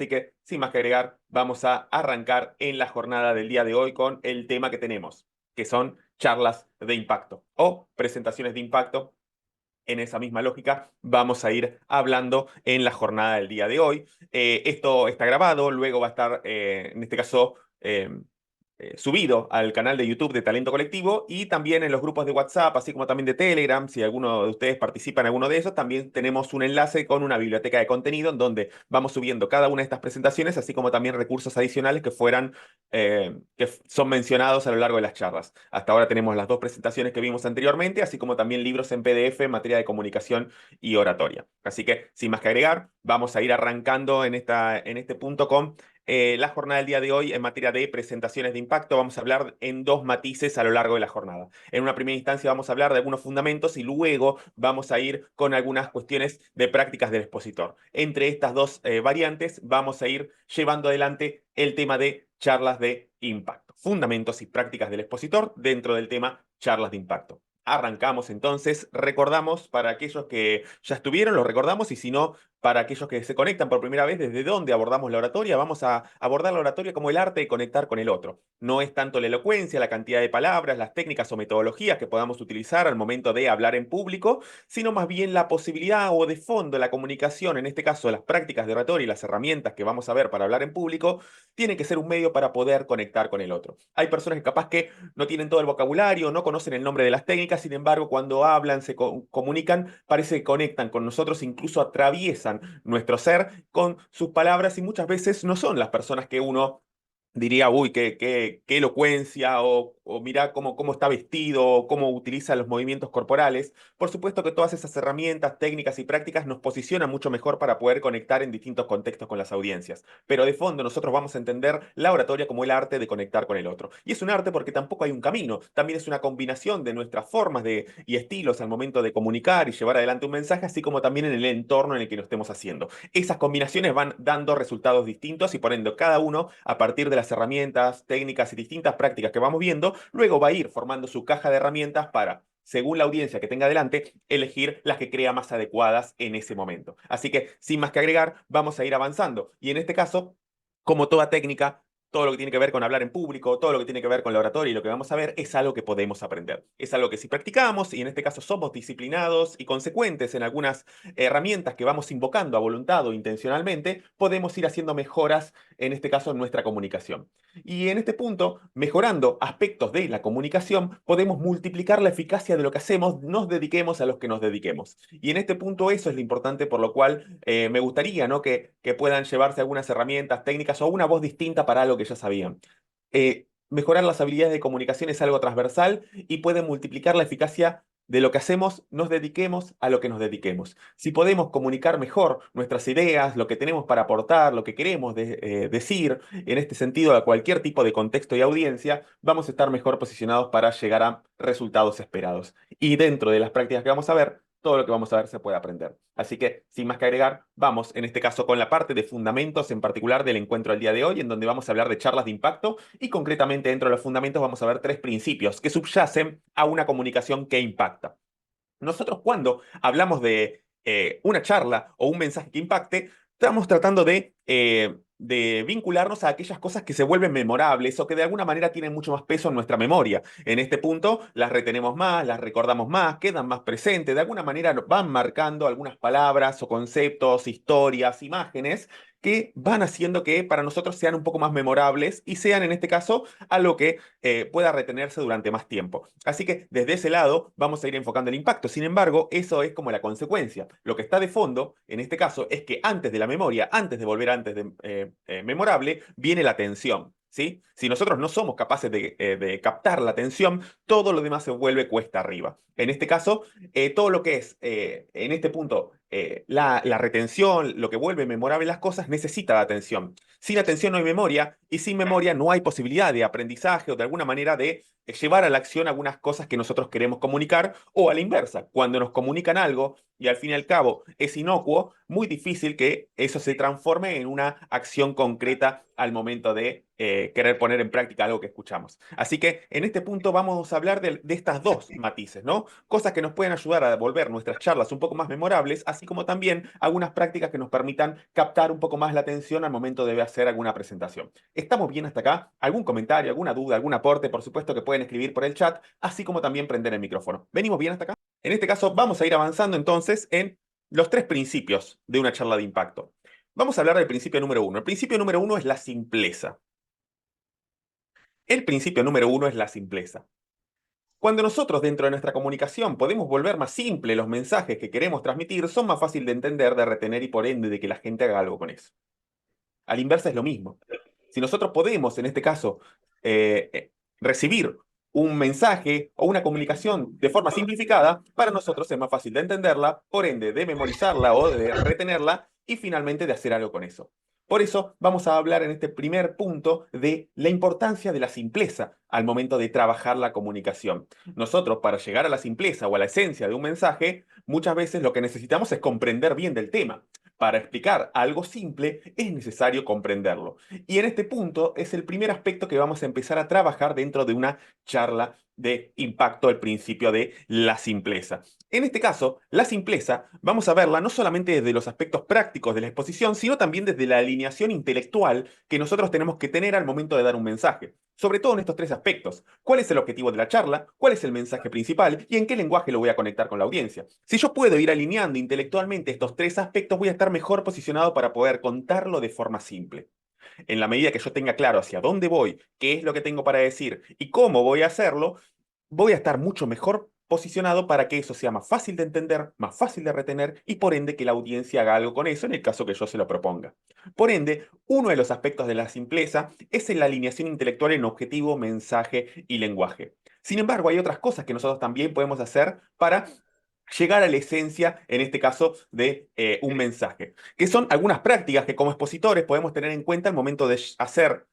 Así que, sin más que agregar, vamos a arrancar en la jornada del día de hoy con el tema que tenemos, que son charlas de impacto o presentaciones de impacto. En esa misma lógica, vamos a ir hablando en la jornada del día de hoy. Esto está grabado, luego va a estar, en este caso, subido al canal de YouTube de Talento Colectivo y también en los grupos de WhatsApp, así como también de Telegram. Si alguno de ustedes participa en alguno de esos, también tenemos un enlace con una biblioteca de contenido en donde vamos subiendo cada una de estas presentaciones, así como también recursos adicionales que son mencionados a lo largo de las charlas. Hasta ahora tenemos las dos presentaciones que vimos anteriormente, así como también libros en PDF en materia de comunicación y oratoria. Así que, sin más que agregar, vamos a ir arrancando en este punto con la jornada del día de hoy en materia de presentaciones de impacto. Vamos a hablar en dos matices a lo largo de la jornada. En una primera instancia vamos a hablar de algunos fundamentos y luego vamos a ir con algunas cuestiones de prácticas del expositor. Entre estas dos variantes vamos a ir llevando adelante el tema de charlas de impacto. Fundamentos y prácticas del expositor dentro del tema charlas de impacto. Arrancamos entonces, recordamos para aquellos que ya estuvieron, lo recordamos, y si no, para aquellos que se conectan por primera vez, desde dónde abordamos la oratoria. Vamos a abordar la oratoria como el arte de conectar con el otro. No es tanto la elocuencia, la cantidad de palabras, las técnicas o metodologías que podamos utilizar al momento de hablar en público, sino más bien la posibilidad o de fondo la comunicación, en este caso las prácticas de oratoria y las herramientas que vamos a ver para hablar en público, tienen que ser un medio para poder conectar con el otro. Hay personas que capaz que no tienen todo el vocabulario, no conocen el nombre de las técnicas, sin embargo, cuando hablan, se comunican, parece que conectan con nosotros, incluso atraviesan nuestro ser con sus palabras y muchas veces no son las personas que uno diría, uy, qué elocuencia, o mira cómo está vestido, o cómo utiliza los movimientos corporales. Por supuesto que todas esas herramientas, técnicas y prácticas nos posicionan mucho mejor para poder conectar en distintos contextos con las audiencias. Pero de fondo nosotros vamos a entender la oratoria como el arte de conectar con el otro. Y es un arte porque tampoco hay un camino, también es una combinación de nuestras formas y estilos al momento de comunicar y llevar adelante un mensaje, así como también en el entorno en el que lo estemos haciendo. Esas combinaciones van dando resultados distintos y por ende cada uno, a partir de las herramientas, técnicas y distintas prácticas que vamos viendo, luego va a ir formando su caja de herramientas para, según la audiencia que tenga delante, elegir las que crea más adecuadas en ese momento. Así que, sin más que agregar, vamos a ir avanzando. Y en este caso, como toda técnica, todo lo que tiene que ver con hablar en público, todo lo que tiene que ver con la oratoria y lo que vamos a ver es algo que podemos aprender. Es algo que si practicamos y en este caso somos disciplinados y consecuentes en algunas herramientas que vamos invocando a voluntad o intencionalmente, podemos ir haciendo mejoras, en este caso en nuestra comunicación. Y en este punto, mejorando aspectos de la comunicación, podemos multiplicar la eficacia de lo que hacemos, nos dediquemos a los que nos dediquemos. Y en este punto eso es lo importante, por lo cual me gustaría, ¿no?, que puedan llevarse algunas herramientas técnicas o una voz distinta para algo que ya sabían. Mejorar las habilidades de comunicación es algo transversal y puede multiplicar la eficacia de lo que hacemos, nos dediquemos a lo que nos dediquemos. Si podemos comunicar mejor nuestras ideas, lo que tenemos para aportar, lo que queremos decir, en este sentido, a cualquier tipo de contexto y audiencia, vamos a estar mejor posicionados para llegar a resultados esperados. Y dentro de las prácticas que vamos a ver, todo lo que vamos a ver se puede aprender. Así que, sin más que agregar, vamos en este caso con la parte de fundamentos en particular del encuentro del día de hoy, en donde vamos a hablar de charlas de impacto y concretamente dentro de los fundamentos vamos a ver tres principios que subyacen a una comunicación que impacta. Nosotros cuando hablamos de una charla o un mensaje que impacte, estamos tratando de vincularnos a aquellas cosas que se vuelven memorables o que de alguna manera tienen mucho más peso en nuestra memoria. En este punto las retenemos más, las recordamos más, quedan más presentes, de alguna manera van marcando algunas palabras o conceptos, historias, imágenes que van haciendo que para nosotros sean un poco más memorables y sean en este caso algo que pueda retenerse durante más tiempo. Así que desde ese lado vamos a ir enfocando el impacto. Sin embargo, eso es como la consecuencia. Lo que está de fondo, en este caso, es que antes de la memoria, antes de volver antes de memorable, viene la atención. ¿Sí? Si nosotros no somos capaces de captar la atención, todo lo demás se vuelve cuesta arriba. En este caso, todo lo que es, en este punto, la retención, lo que vuelve memorable las cosas, necesita la atención. Sin atención no hay memoria y sin memoria no hay posibilidad de aprendizaje o de alguna manera de llevar a la acción algunas cosas que nosotros queremos comunicar, o a la inversa, cuando nos comunican algo y al fin y al cabo es inocuo, muy difícil que eso se transforme en una acción concreta al momento de querer poner en práctica algo que escuchamos. Así que en este punto vamos a hablar de estas dos matices, ¿no? Cosas que nos pueden ayudar a volver nuestras charlas un poco más memorables, así como también algunas prácticas que nos permitan captar un poco más la atención al momento de hacer alguna presentación. ¿Estamos bien hasta acá? ¿Algún comentario, alguna duda, algún aporte? Por supuesto que pueden escribir por el chat, así como también prender el micrófono. ¿Venimos bien hasta acá? En este caso, vamos a ir avanzando entonces en los tres principios de una charla de impacto. Vamos a hablar del principio número uno. El principio número uno es la simpleza. El principio número uno es la simpleza. Cuando nosotros dentro de nuestra comunicación podemos volver más simple los mensajes que queremos transmitir, son más fácil de entender, de retener y por ende de que la gente haga algo con eso. A la inversa es lo mismo. Si nosotros podemos, en este caso, recibir un mensaje o una comunicación de forma simplificada, para nosotros es más fácil de entenderla, por ende de memorizarla o de retenerla y finalmente de hacer algo con eso. Por eso vamos a hablar en este primer punto de la importancia de la simpleza al momento de trabajar la comunicación. Nosotros, para llegar a la simpleza o a la esencia de un mensaje, muchas veces lo que necesitamos es comprender bien del tema. Para explicar algo simple es necesario comprenderlo. Y en este punto es el primer aspecto que vamos a empezar a trabajar dentro de una charla de impacto, el principio de la simpleza. En este caso, la simpleza vamos a verla no solamente desde los aspectos prácticos de la exposición, sino también desde la alineación intelectual que nosotros tenemos que tener al momento de dar un mensaje. Sobre todo en estos tres aspectos. ¿Cuál es el objetivo de la charla? ¿Cuál es el mensaje principal? ¿Y en qué lenguaje lo voy a conectar con la audiencia? Si yo puedo ir alineando intelectualmente estos tres aspectos, voy a estar mejor posicionado para poder contarlo de forma simple. En la medida que yo tenga claro hacia dónde voy, qué es lo que tengo para decir y cómo voy a hacerlo, voy a estar mucho mejor posicionado para que eso sea más fácil de entender, más fácil de retener y por ende que la audiencia haga algo con eso en el caso que yo se lo proponga. Por ende, uno de los aspectos de la simpleza es en la alineación intelectual en objetivo, mensaje y lenguaje. Sin embargo, hay otras cosas que nosotros también podemos hacer para llegar a la esencia, en este caso, de un mensaje, que son algunas prácticas que como expositores podemos tener en cuenta al momento de hacer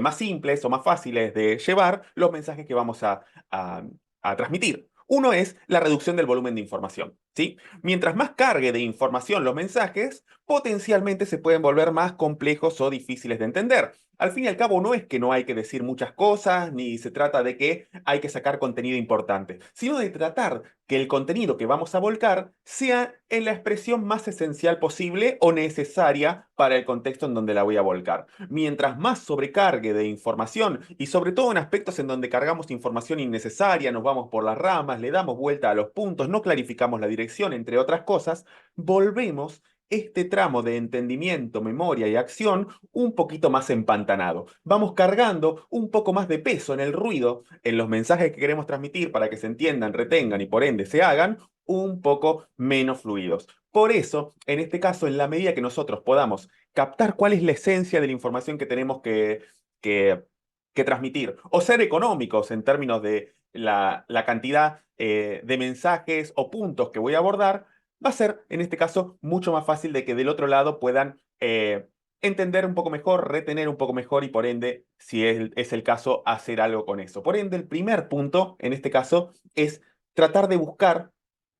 más simples o más fáciles de llevar los mensajes que vamos a, a transmitir. Uno es la reducción del volumen de información, ¿sí? Mientras más cargue de información los mensajes, potencialmente se pueden volver más complejos o difíciles de entender. Al fin y al cabo, no es que no hay que decir muchas cosas, ni se trata de que hay que sacar contenido importante, sino de tratar que el contenido que vamos a volcar sea en la expresión más esencial posible o necesaria para el contexto en donde la voy a volcar. Mientras más sobrecargue de información y sobre todo en aspectos en donde cargamos información innecesaria, nos vamos por las ramas, le damos vuelta a los puntos, no clarificamos la dirección, entre otras cosas, volvemos este tramo de entendimiento, memoria y acción un poquito más empantanado. Vamos cargando un poco más de peso en el ruido, en los mensajes que queremos transmitir para que se entiendan, retengan y por ende se hagan un poco menos fluidos. Por eso, en este caso, en la medida que nosotros podamos captar cuál es la esencia de la información que tenemos que, que transmitir, o ser económicos en términos de la cantidad de mensajes o puntos que voy a abordar, va a ser, en este caso, mucho más fácil de que del otro lado puedan entender un poco mejor, retener un poco mejor y por ende, si es el caso, hacer algo con eso. Por ende, el primer punto, en este caso, es tratar de buscar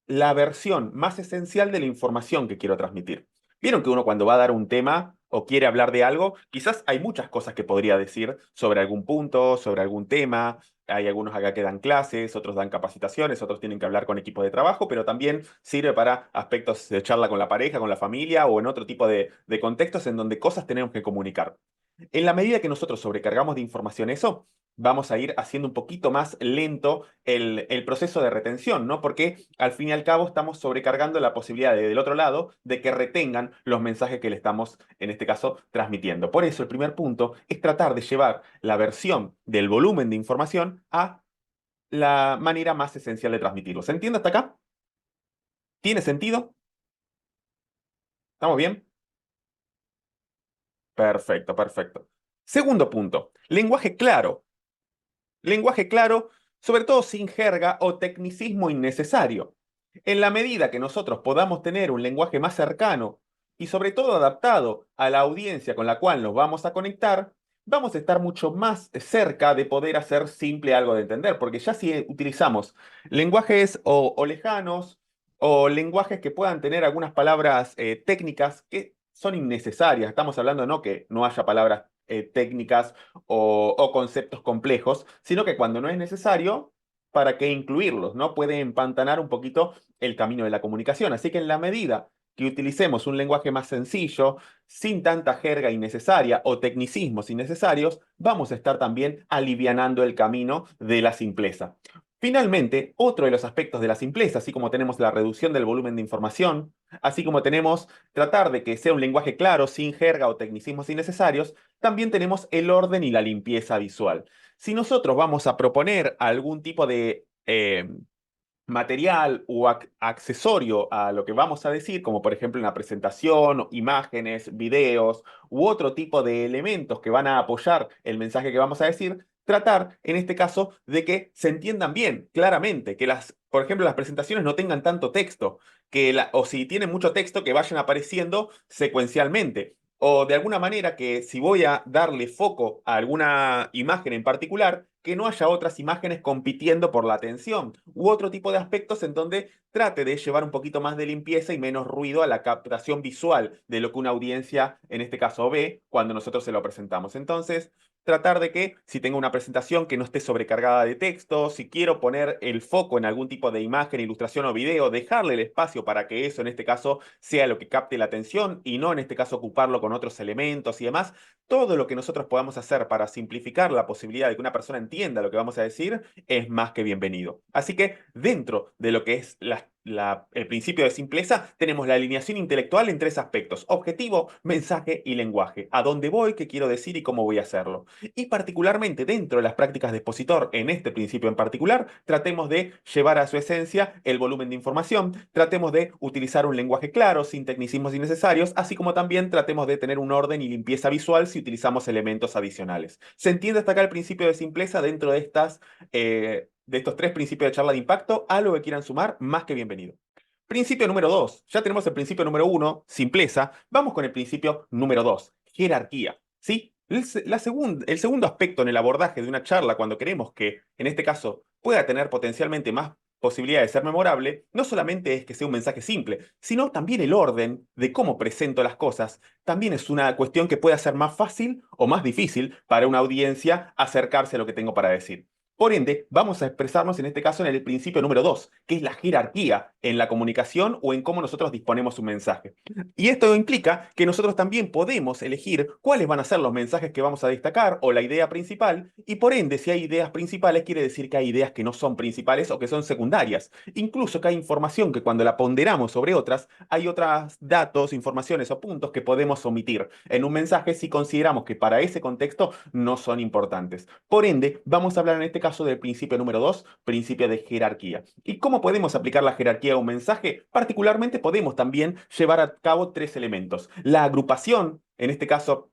la versión más esencial de la información que quiero transmitir. Vieron que uno cuando va a dar un tema o quiere hablar de algo, quizás hay muchas cosas que podría decir sobre algún punto, sobre algún tema. Hay algunos acá que dan clases, otros dan capacitaciones, otros tienen que hablar con equipos de trabajo, pero también sirve para aspectos de charla con la pareja, con la familia o en otro tipo de contextos en donde cosas tenemos que comunicar. En la medida que nosotros sobrecargamos de información eso, vamos a ir haciendo un poquito más lento el proceso de retención, ¿no? Porque al fin y al cabo estamos sobrecargando la posibilidad del otro lado de que retengan los mensajes que le estamos, en este caso, transmitiendo. Por eso el primer punto es tratar de llevar la versión del volumen de información a la manera más esencial de transmitirlo. ¿Se entiende hasta acá? ¿Tiene sentido? ¿Estamos bien? Perfecto, perfecto. Segundo punto, lenguaje claro. Lenguaje claro, sobre todo sin jerga o tecnicismo innecesario. En la medida que nosotros podamos tener un lenguaje más cercano y sobre todo adaptado a la audiencia con la cual nos vamos a conectar, vamos a estar mucho más cerca de poder hacer simple algo de entender, porque ya si utilizamos lenguajes o lejanos o lenguajes que puedan tener algunas palabras técnicas que son innecesarias, estamos hablando no que no haya palabras técnicas o conceptos complejos, sino que cuando no es necesario, ¿para qué incluirlos? ¿No? Puede empantanar un poquito el camino de la comunicación. Así que en la medida que utilicemos un lenguaje más sencillo, sin tanta jerga innecesaria o tecnicismos innecesarios, vamos a estar también alivianando el camino de la simpleza. Finalmente, otro de los aspectos de la simpleza, así como tenemos la reducción del volumen de información, así como tenemos tratar de que sea un lenguaje claro, sin jerga o tecnicismos innecesarios, también tenemos el orden y la limpieza visual. Si nosotros vamos a proponer algún tipo de material o accesorio a lo que vamos a decir, como por ejemplo en la presentación, imágenes, videos u otro tipo de elementos que van a apoyar el mensaje que vamos a decir, tratar en este caso de que se entiendan bien, claramente, que por ejemplo, las presentaciones no tengan tanto texto, o si tienen mucho texto, que vayan apareciendo secuencialmente. O de alguna manera que si voy a darle foco a alguna imagen en particular, que no haya otras imágenes compitiendo por la atención, u otro tipo de aspectos en donde trate de llevar un poquito más de limpieza y menos ruido a la captación visual de lo que una audiencia, en este caso, ve cuando nosotros se lo presentamos. Entonces, tratar de que si tengo una presentación que no esté sobrecargada de texto, si quiero poner el foco en algún tipo de imagen, ilustración o video, dejarle el espacio para que eso en este caso sea lo que capte la atención y no en este caso ocuparlo con otros elementos y demás. Todo lo que nosotros podamos hacer para simplificar la posibilidad de que una persona entienda lo que vamos a decir es más que bienvenido. Así que dentro de lo que es el principio de simpleza, tenemos la alineación intelectual en tres aspectos: objetivo, mensaje y lenguaje. A dónde voy, qué quiero decir y cómo voy a hacerlo. Y particularmente dentro de las prácticas de expositor, en este principio en particular, tratemos de llevar a su esencia el volumen de información, tratemos de utilizar un lenguaje claro, sin tecnicismos innecesarios, así como también tratemos de tener un orden y limpieza visual si utilizamos elementos adicionales. ¿Se entiende hasta acá el principio de simpleza dentro de estos tres principios de charla de impacto? Algo que quieran sumar, más que bienvenido. Principio número 2. Ya tenemos el principio número 1, simpleza. Vamos con el principio número 2, jerarquía. ¿Sí? El segundo aspecto en el abordaje de una charla, cuando queremos que, en este caso, pueda tener potencialmente más posibilidad de ser memorable, no solamente es que sea un mensaje simple, sino también el orden de cómo presento las cosas. También es una cuestión que puede hacer más fácil o más difícil para una audiencia acercarse a lo que tengo para decir. Por ende, vamos a expresarnos en este caso en el principio número 2, que es la jerarquía en la comunicación o en cómo nosotros disponemos un mensaje. Y esto implica que nosotros también podemos elegir cuáles van a ser los mensajes que vamos a destacar o la idea principal, y por ende, si hay ideas principales, quiere decir que hay ideas que no son principales o que son secundarias. Incluso que hay información que cuando la ponderamos sobre otras, hay otros datos, informaciones o puntos que podemos omitir en un mensaje si consideramos que para ese contexto no son importantes. Por ende, vamos a hablar en este caso del principio número 2, principio de jerarquía. ¿Y cómo podemos aplicar la jerarquía a un mensaje? Particularmente podemos también llevar a cabo tres elementos. La agrupación, en este caso,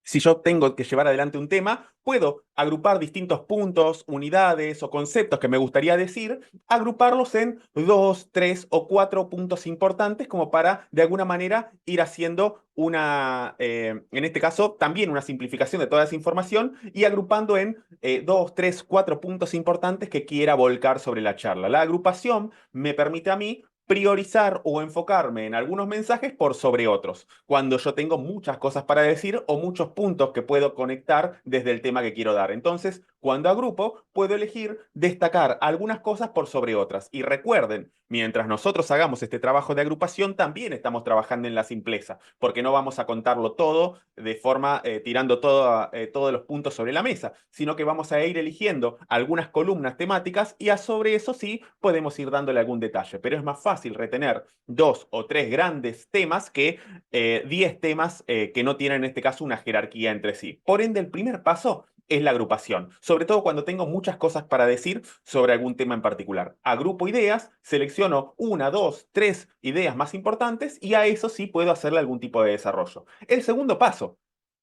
si yo tengo que llevar adelante un tema, puedo agrupar distintos puntos, unidades o conceptos que me gustaría decir, agruparlos en dos, tres o cuatro puntos importantes como para, de alguna manera, ir haciendo en este caso, también una simplificación de toda esa información y agrupando en dos, tres, cuatro puntos importantes que quiera volcar sobre la charla. La agrupación me permite a mí priorizar o enfocarme en algunos mensajes por sobre otros, cuando yo tengo muchas cosas para decir o muchos puntos que puedo conectar desde el tema que quiero dar. Entonces, cuando agrupo, puedo elegir destacar algunas cosas por sobre otras. Y recuerden, mientras nosotros hagamos este trabajo de agrupación, también estamos trabajando en la simpleza, porque no vamos a contarlo todo de forma tirando todos los puntos sobre la mesa, sino que vamos a ir eligiendo algunas columnas temáticas y sobre eso sí podemos ir dándole algún detalle. Pero es más fácil retener dos o tres grandes temas que 10 temas que no tienen en este caso una jerarquía entre sí. Por ende, el primer paso es la agrupación, sobre todo cuando tengo muchas cosas para decir sobre algún tema en particular. Agrupo ideas, selecciono una, dos, tres ideas más importantes y a eso sí puedo hacerle algún tipo de desarrollo. El segundo paso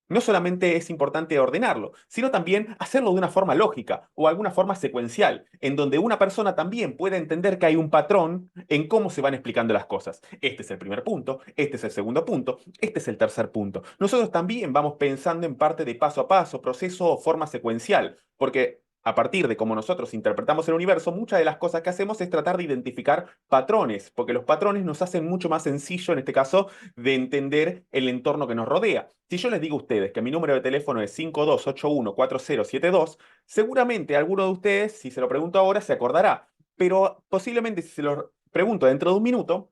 no solamente es importante ordenarlo, sino también hacerlo de una forma lógica o alguna forma secuencial, en donde una persona también pueda entender que hay un patrón en cómo se van explicando las cosas. Este es el primer punto, este es el segundo punto, este es el tercer punto. Nosotros también vamos pensando en parte de paso a paso, proceso o forma secuencial, porque a partir de cómo nosotros interpretamos el universo, muchas de las cosas que hacemos es tratar de identificar patrones, porque los patrones nos hacen mucho más sencillo, en este caso, de entender el entorno que nos rodea. Si yo les digo a ustedes que mi número de teléfono es 52814072, seguramente alguno de ustedes, si se lo pregunto ahora, se acordará. Pero posiblemente si se lo pregunto dentro de un minuto,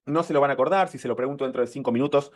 no se lo van a acordar. Si se lo pregunto dentro de 5 minutos,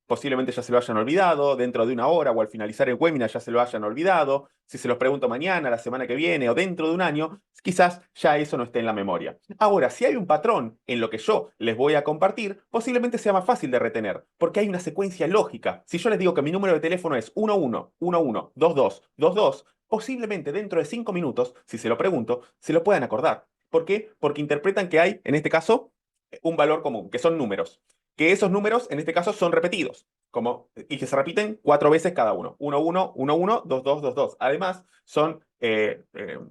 posiblemente ya se lo hayan olvidado. Dentro de una hora o al finalizar el webinar ya se lo hayan olvidado. Si se los pregunto mañana, la semana que viene o dentro de un año, quizás ya eso no esté en la memoria. Ahora, si hay un patrón en lo que yo les voy a compartir, posiblemente sea más fácil de retener, porque hay una secuencia lógica. Si yo les digo que mi número de teléfono es 11112222, posiblemente dentro de 5 minutos, si se lo pregunto, se lo puedan acordar. ¿Por qué? Porque interpretan que hay, en este caso, un valor común, que son números. Que esos números, en este caso, son repetidos y que se repiten 4 veces cada uno. 1, 1, 1, 1, 2, 2, 2, 2. Además, son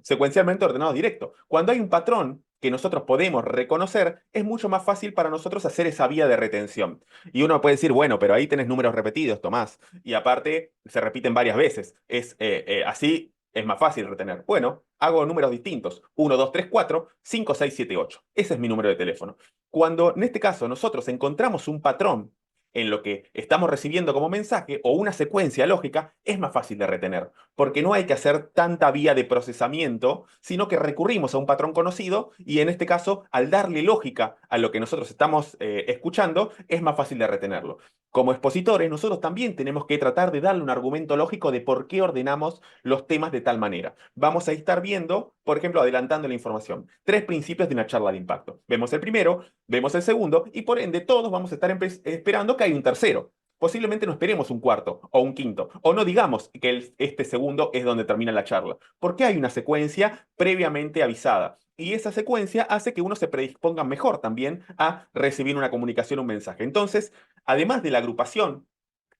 secuencialmente ordenados directo. Cuando hay un patrón que nosotros podemos reconocer, es mucho más fácil para nosotros hacer esa vía de retención. Y uno puede decir, bueno, pero ahí tenés números repetidos, Tomás. Y aparte, se repiten varias veces. Así es más fácil retener. Bueno, hago números distintos. 1, 2, 3, 4, 5, 6, 7, 8. Ese es mi número de teléfono. Cuando en este caso nosotros encontramos un patrón en lo que estamos recibiendo como mensaje o una secuencia lógica, es más fácil de retener, porque no hay que hacer tanta vía de procesamiento, sino que recurrimos a un patrón conocido y en este caso, al darle lógica a lo que nosotros estamos escuchando, es más fácil de retenerlo. Como expositores, nosotros también tenemos que tratar de darle un argumento lógico de por qué ordenamos los temas de tal manera. Vamos a estar viendo, por ejemplo, adelantando la información, 3 principios de una charla de impacto. Vemos el primero, vemos el segundo y por ende todos vamos a estar esperando que hay un tercero. Posiblemente no esperemos un cuarto o un quinto, o no digamos que este segundo es donde termina la charla, porque hay una secuencia previamente avisada. Y esa secuencia hace que uno se predisponga mejor también a recibir una comunicación, un mensaje. Entonces, además de la agrupación,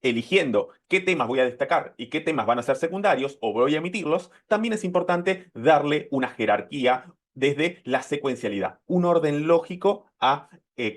eligiendo qué temas voy a destacar y qué temas van a ser secundarios o voy a emitirlos, también es importante darle una jerarquía desde la secuencialidad, un orden lógico a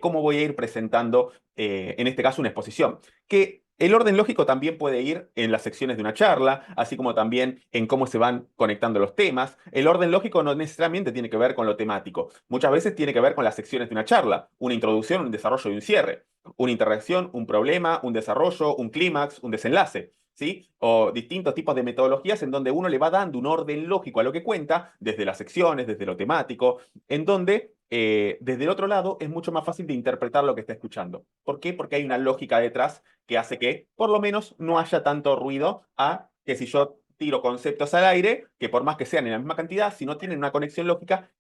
cómo voy a ir presentando, en este caso, una exposición. Que el orden lógico también puede ir en las secciones de una charla, así como también en cómo se van conectando los temas. El orden lógico no necesariamente tiene que ver con lo temático. Muchas veces tiene que ver con las secciones de una charla, una introducción, un desarrollo y un cierre, una interacción, un problema, un desarrollo, un clímax, un desenlace. ¿Sí? O distintos tipos de metodologías en donde uno le va dando un orden lógico a lo que cuenta, desde las secciones, desde lo temático, en donde desde el otro lado es mucho más fácil de interpretar lo que está escuchando. ¿Por qué? Porque hay una lógica detrás que hace que por lo menos no haya tanto ruido a que si yo tiro conceptos al aire, que por más que sean en la misma cantidad, si no tienen una conexión lógica,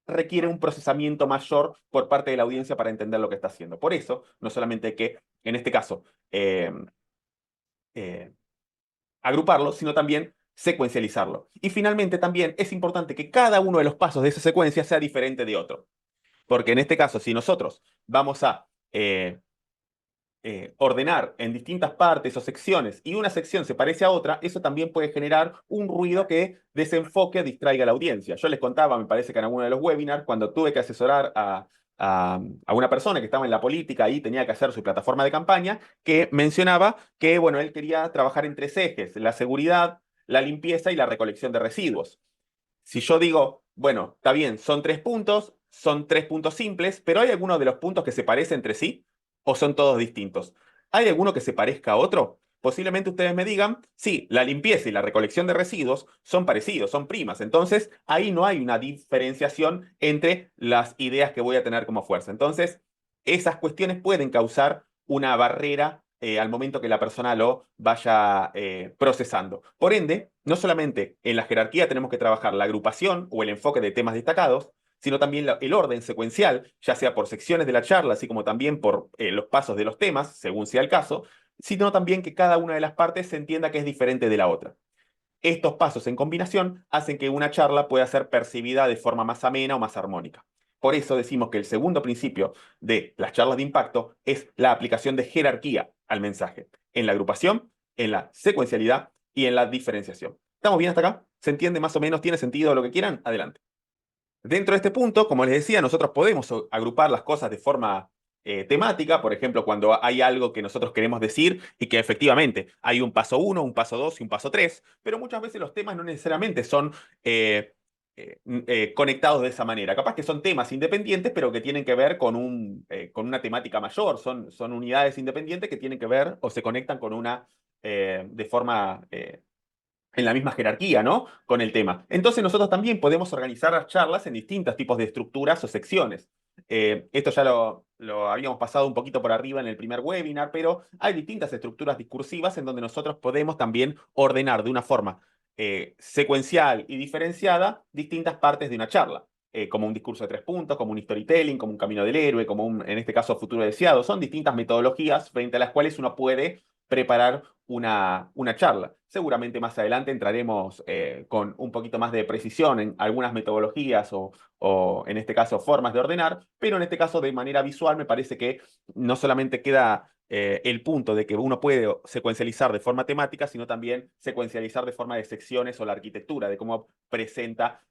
requiere un procesamiento mayor por parte de la audiencia para entender lo que está haciendo. Por eso, no solamente hay que, en este caso, eh, eh, agruparlo, sino también secuencializarlo. Y finalmente también es importante que cada uno de los pasos de esa secuencia sea diferente de otro. Porque en este caso, si nosotros vamos a ordenar en distintas partes o secciones y una sección se parece a otra, eso también puede generar un ruido que desenfoque o distraiga a la audiencia. Yo les contaba, me parece que en alguno de los webinars, cuando tuve que asesorar a una persona que estaba en la política y tenía que hacer su plataforma de campaña, que mencionaba que, bueno, él quería trabajar en 3 ejes: la seguridad, la limpieza y la recolección de residuos. Si yo digo, bueno, está bien, son 3 puntos simples, pero ¿hay alguno de los puntos que se parecen entre sí o son todos distintos? ¿Hay alguno que se parezca a otro? Posiblemente ustedes me digan, sí, la limpieza y la recolección de residuos son parecidos, son primas. Entonces, ahí no hay una diferenciación entre las ideas que voy a tener como fuerza. Entonces, esas cuestiones pueden causar una barrera al momento que la persona lo vaya procesando. Por ende, no solamente en la jerarquía tenemos que trabajar la agrupación o el enfoque de temas destacados, sino también el orden secuencial, ya sea por secciones de la charla, así como también por los pasos de los temas, según sea el caso, sino también que cada una de las partes se entienda que es diferente de la otra. Estos pasos en combinación hacen que una charla pueda ser percibida de forma más amena o más armónica. Por eso decimos que el segundo principio de las charlas de impacto es la aplicación de jerarquía al mensaje. En la agrupación, en la secuencialidad y en la diferenciación. ¿Estamos bien hasta acá? ¿Se entiende más o menos? ¿Tiene sentido lo que quieran? Adelante. Dentro de este punto, como les decía, nosotros podemos agrupar las cosas de forma temática, por ejemplo, cuando hay algo que nosotros queremos decir y que efectivamente hay un paso 1, un paso 2 y un paso 3, pero muchas veces los temas no necesariamente son conectados de esa manera. Capaz que son temas independientes, pero que tienen que ver con una temática mayor, son unidades independientes que tienen que ver o se conectan con una de forma en la misma jerarquía, ¿no? Con el tema. Entonces nosotros también podemos organizar las charlas en distintos tipos de estructuras o secciones. Esto ya lo habíamos pasado un poquito por arriba en el primer webinar, pero hay distintas estructuras discursivas en donde nosotros podemos también ordenar de una forma secuencial y diferenciada distintas partes de una charla. Como un discurso de 3 puntos, como un storytelling, como un camino del héroe, como en este caso, futuro deseado. Son distintas metodologías frente a las cuales uno puede preparar una charla. Seguramente más adelante entraremos con un poquito más de precisión en algunas metodologías o, en este caso, formas de ordenar, pero en este caso de manera visual me parece que no solamente queda el punto de que uno puede secuencializar de forma temática, sino también secuencializar de forma de secciones o la arquitectura, de cómo presenta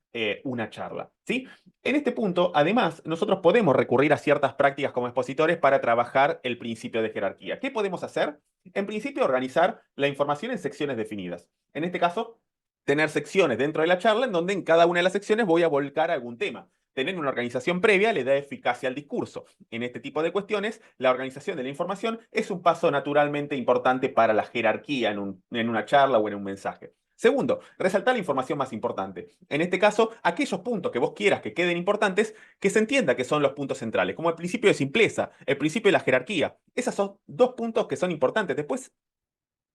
una charla. ¿Sí? En este punto, además, nosotros podemos recurrir a ciertas prácticas como expositores para trabajar el principio de jerarquía. ¿Qué podemos hacer? En principio, organizar la información en secciones definidas. En este caso, tener secciones dentro de la charla en donde en cada una de las secciones voy a volcar algún tema. Tener una organización previa le da eficacia al discurso. En este tipo de cuestiones, la organización de la información es un paso naturalmente importante para la jerarquía en una charla o en un mensaje. Segundo, resaltar la información más importante. En este caso, aquellos puntos que vos quieras que queden importantes, que se entienda que son los puntos centrales, como el principio de simpleza, el principio de la jerarquía. Esos son 2 puntos que son importantes. Después,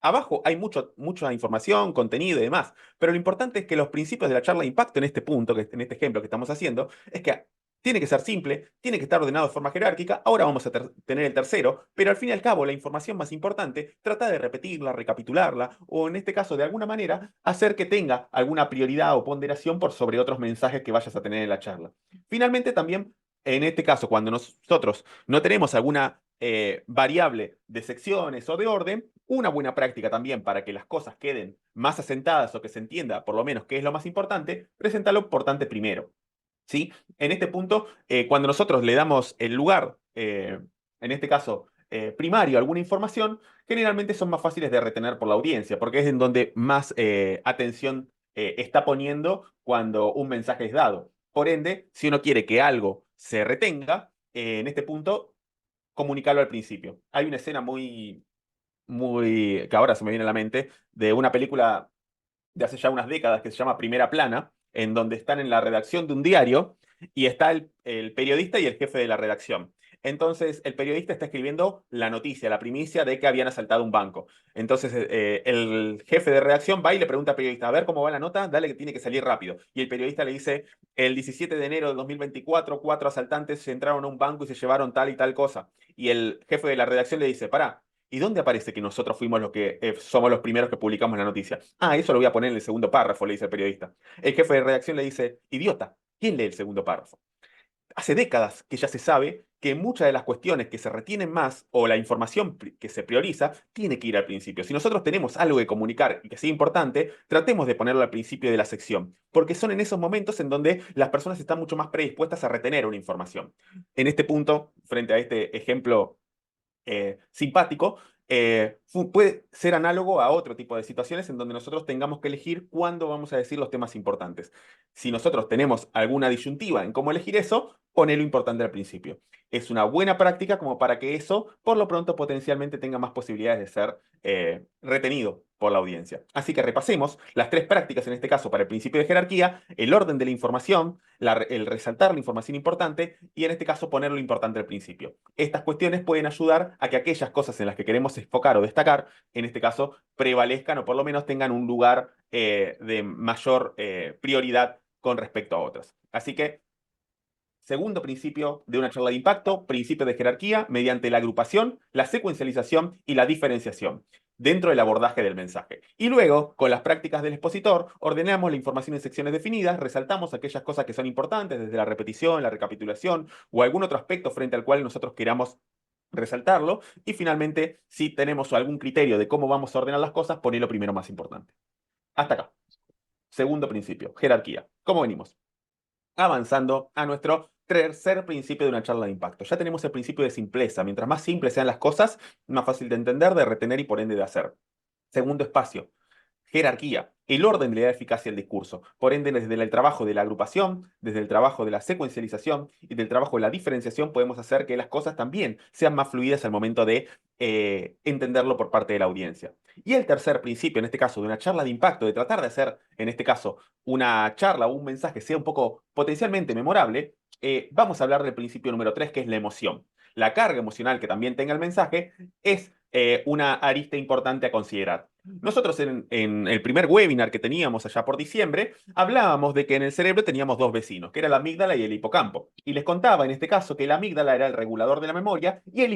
abajo hay mucha información, contenido y demás, pero lo importante es que los principios de la charla de impacto en este punto, en este ejemplo que estamos haciendo, es que tiene que ser simple, tiene que estar ordenado de forma jerárquica. Ahora vamos a tener el tercero, pero al fin y al cabo la información más importante, trata de repetirla, recapitularla, o en este caso de alguna manera hacer que tenga alguna prioridad o ponderación por sobre otros mensajes que vayas a tener en la charla. Finalmente también, en este caso, cuando nosotros no tenemos alguna variable de secciones o de orden, una buena práctica también para que las cosas queden más asentadas o que se entienda por lo menos qué es lo más importante, presenta lo importante primero. ¿Sí? En este punto, cuando nosotros le damos el lugar, en este caso primario, a alguna información, generalmente son más fáciles de retener por la audiencia, porque es en donde más atención está poniendo cuando un mensaje es dado. Por ende, si uno quiere que algo se retenga, en este punto, comunicarlo al principio. Hay una escena que ahora se me viene a la mente, de una película de hace ya unas décadas que se llama Primera Plana, en donde están en la redacción de un diario y está el periodista y el jefe de la redacción. Entonces, el periodista está escribiendo la noticia, la primicia de que habían asaltado un banco. Entonces, el jefe de redacción va y le pregunta al periodista, a ver cómo va la nota, dale que tiene que salir rápido. Y el periodista le dice, el 17 de enero de 2024, 4 asaltantes entraron a un banco y se llevaron tal y tal cosa. Y el jefe de la redacción le dice, pará, ¿y dónde aparece que nosotros fuimos los que somos los primeros que publicamos la noticia? Ah, eso lo voy a poner en el segundo párrafo, le dice el periodista. El jefe de redacción le dice, idiota, ¿quién lee el segundo párrafo? Hace décadas que ya se sabe que muchas de las cuestiones que se retienen más o la información que se prioriza tiene que ir al principio. Si nosotros tenemos algo que comunicar y que sea importante, tratemos de ponerlo al principio de la sección, porque son en esos momentos en donde las personas están mucho más predispuestas a retener una información. En este punto, frente a este ejemplo simpático, puede ser análogo a otro tipo de situaciones en donde nosotros tengamos que elegir cuándo vamos a decir los temas importantes. Si nosotros tenemos alguna disyuntiva en cómo elegir eso, pone lo importante al principio. Es una buena práctica como para que eso, por lo pronto, potencialmente tenga más posibilidades de ser retenido por la audiencia. Así que repasemos las 3 prácticas, en este caso, para el principio de jerarquía: el orden de la información, el resaltar la información importante y, en este caso, poner lo importante al principio. Estas cuestiones pueden ayudar a que aquellas cosas en las que queremos enfocar o destacar, en este caso, prevalezcan o por lo menos tengan un lugar de mayor prioridad con respecto a otras. Así que, segundo principio de una charla de impacto, principio de jerarquía, mediante la agrupación, la secuencialización y la diferenciación dentro del abordaje del mensaje. Y luego, con las prácticas del expositor, ordenamos la información en secciones definidas, resaltamos aquellas cosas que son importantes, desde la repetición, la recapitulación o algún otro aspecto frente al cual nosotros queramos resaltarlo. Y finalmente, si tenemos algún criterio de cómo vamos a ordenar las cosas, ponelo primero más importante. Hasta acá. Segundo principio, jerarquía. ¿Cómo venimos? Avanzando a nuestro tercer principio de una charla de impacto. Ya tenemos el principio de simpleza. Mientras más simples sean las cosas, más fácil de entender, de retener y por ende de hacer. Segundo espacio, jerarquía, el orden de la eficacia del discurso. Por ende, desde el trabajo de la agrupación, desde el trabajo de la secuencialización y del trabajo de la diferenciación, podemos hacer que las cosas también sean más fluidas al momento de entenderlo por parte de la audiencia. Y el tercer principio, en este caso, de una charla de impacto, de tratar de hacer, en este caso, una charla o un mensaje sea un poco potencialmente memorable, vamos a hablar del principio número 3, que es la emoción. La carga emocional que también tenga el mensaje es una arista importante a considerar. Nosotros en el primer webinar que teníamos allá por diciembre, hablábamos de que en el cerebro teníamos dos vecinos, que era la amígdala y el hipocampo. Y les contaba en este caso que la amígdala era el regulador de la memoria, y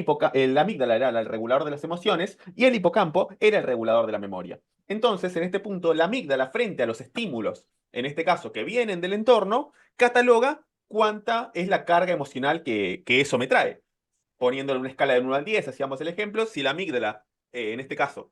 la amígdala era el regulador de las emociones, y el hipocampo era el regulador de la memoria. Entonces, en este punto, la amígdala frente a los estímulos, en este caso que vienen del entorno, cataloga cuánta es la carga emocional que eso me trae. Poniéndolo en una escala de 1 al 10, hacíamos el ejemplo, si la amígdala, en este caso,